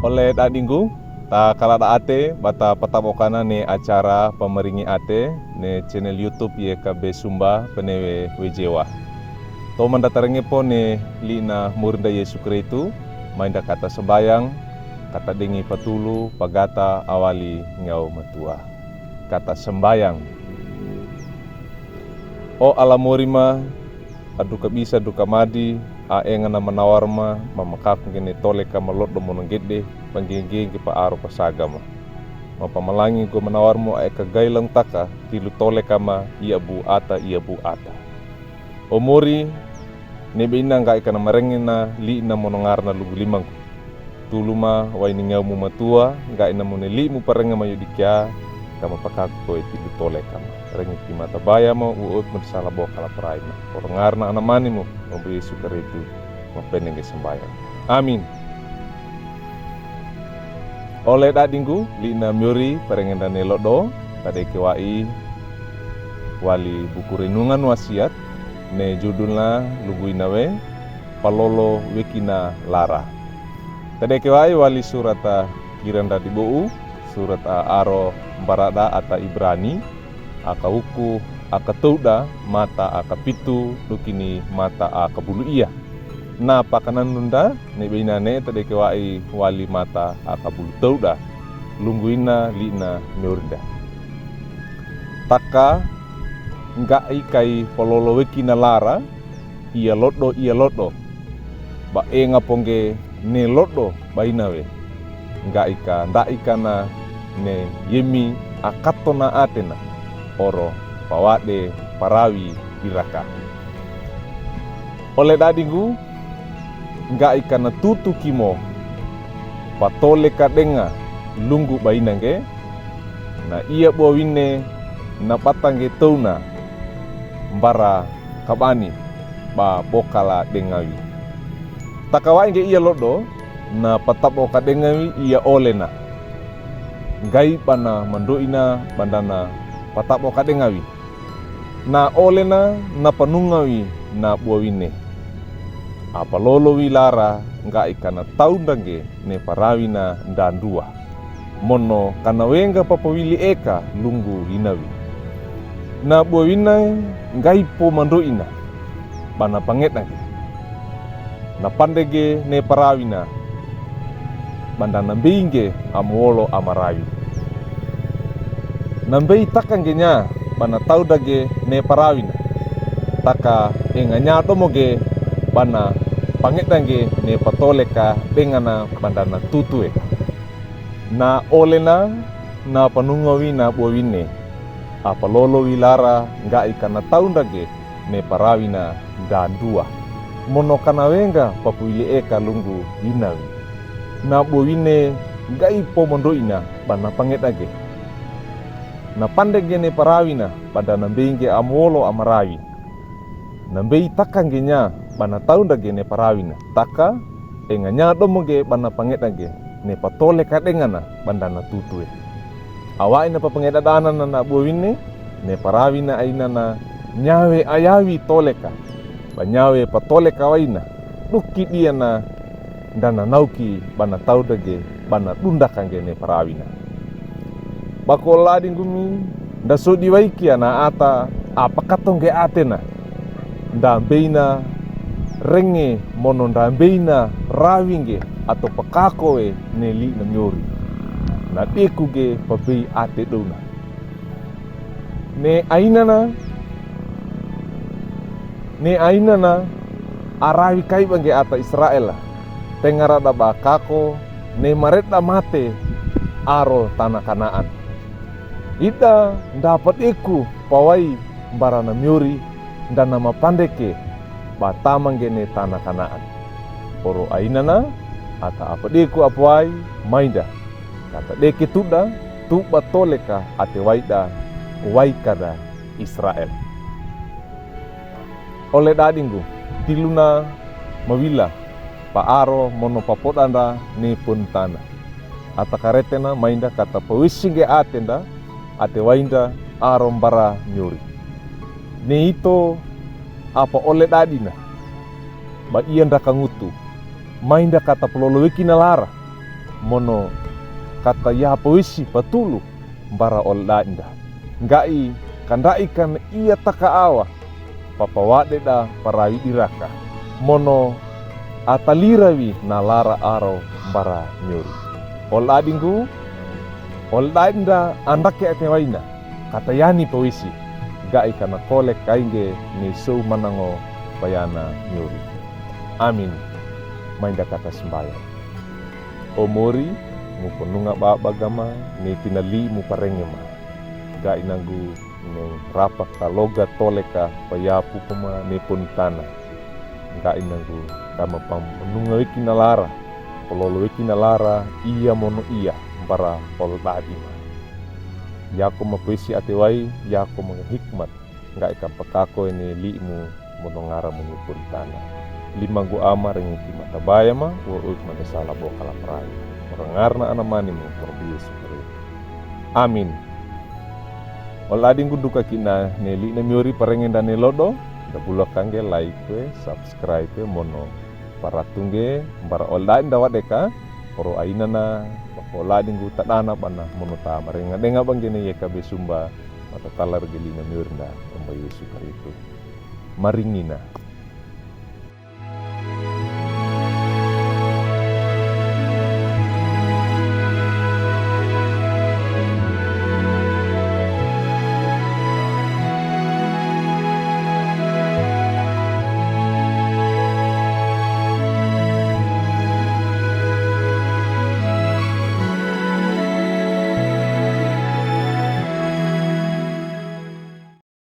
Oleh dadinggu, ta kalada ate bata patabokana ne acara pemeringi ate ne channel YouTube ye kabe Sumba penewe wejewa. To mandatarengi po ne lina murinda Yesu Kristu, mainda kata sembayang, kata dengi patulu, pagata awali ngau matua. Kata sembayang. O alamorima, aduka bisa duka madi, aenga na manawarma, mamakaku gini tole ka maloddo monong gede, panggenge pa aro pasagama. Mapamalangi go manawarmo ay kagailang taka, tilu tole kama iya bu ata. Omori, nebina nga ika na marengin na li na monongar na lugulimang ko. Tuluma, way ningaw mo matua, nga ina mo nili mo parenga mayudikya, kama pakaku ko tilu tole kama. Rengit di mata baya mo, uot mo sa labo kalaparay na. Orangar na anamani mo, mabu Yesu Kristu, mapeneng sembayang. Amin. Oleh dadinggu, lina myuri parengen dan nelodo, tadi kewai wali buku renungan wasiat, ne judulna luguinawe, palolo wekina lara. Tadi kewai wali surat kiranda di bou, surat aro barada ata Ibrani, aka uku, aka tauda, mata aka pitu, dukini mata aka bulu iya. Na pakanan nunda, nebinane tadi kewai wali mata aka bulu tauda, lungguina lina myurda. Taka nggak ikai pololo wekina lara, iya lodo, ba enga pongge ne lodo bainawe, nggak ika na ne yemi akatona atena, oro pawade parawi iraka. Oleh dadinggu, nggak ika na tutu kimo, patole kadenga lunggu bainange, na iya bawine na patange tauna, mbara kabani ba bokala dengawi. Takawa inge iya lodo na patabo kadengawi iya olena. Gai pana mandoina bandana patabo kadengawi. Na olena na panungawi na buawine. Apa lolo wilara nga ikana taundange ne parawina ndandua. Mono kana wenga papawili eka lungu hinawi. Na buawina ngai po mandoina bana pangetange. Na pandege ne parawina bandana mbinge amuolo amarawi. Nambei takangenya bana taudage ne parawina. Taka enganya domoge bana pangetange ne patoleka bengana bandana tutue. Na olena na panungawi na buawine. Apa lolo wilara nga ikana taundage ne parawina dandua. Mono kana wenga papuili eka lungu hinawi. Na buawine ngai po mondoina bana pangetage. Na pandege ne parawina pada nambeinge amuolo amarawi. Nambei takangenya bana taundage ne parawina. Taka enganya domoge bana pangetage ne patole kadengana bandana tutue. Awa ina papangedadana na buawine ne parawina aina na nyawe ayawi toleka. Banyawe patoleka waina. Duki dia na dana nauki bana taudage bana dundakange ne parawina. Bakola dinggumi nda so diwaikia na ata apa katonge atena. Ndambeina renge mono ndambeina rawinge atau pekakoe neli na myori. Na dekuge pabei ate dona. Ne aina na arawi kai bange ata Israel. Tengara da bakako ne mareta mate aro tanah Kanaan. Ita dapat iku pawai barana myuri dan nama pandeke batamang gene tanah Kanaan. Oro ainana ata apa deku apuai mainda. Kata deke tuda tu batoleka ate waida waikada Israel. Oleh dadinggu tiluna mawila paaro mono papodanda ni puntana. Ata karetena mainda kata pawisinge atenda ate wainda arombara nyuri. Ni ito apa oleh dadina ba iyan rakangutu mainda kata peloloweki na lara mono kata ya poesi patulu bara ol dainda ngai kandai kan ia taka awa papawade da parawi diraka mono atalirawi na lara aro bara nyuri ol adingku ol dainda andake atewaina kata yani poesi gai kana kolek kainge ni so manango bayana nyuri. Amin. Mainda kata sembahyang. Omori mupununga babagama ni tinali mu parengema. Gai nangu ni rapa kaloga toleka payapu pema ni puntana. Gai nangu kama pamununga wiki nalara. Pololo wiki nalara iya mono iya bara pol badima. Yako mapuisi atewai, yako mga hikmat. Nggak ikan pakako ini limu monongara menyupun tanah. Lima gu amar yang mata baya ma, urut mata salah bawa kalah perai. Orangarna anamani mo korbiyo supere. Amin. Olading duka kina neli na miori parengen dan nelodo. Da bulak kangge like, subscribe mono para tungge bara olain dawat deka. Poro aina na olading gu tadana bana mono ta marenga denga bang gene ye kabe sumba mata talar gelina miorna omba Yesu karitu maringina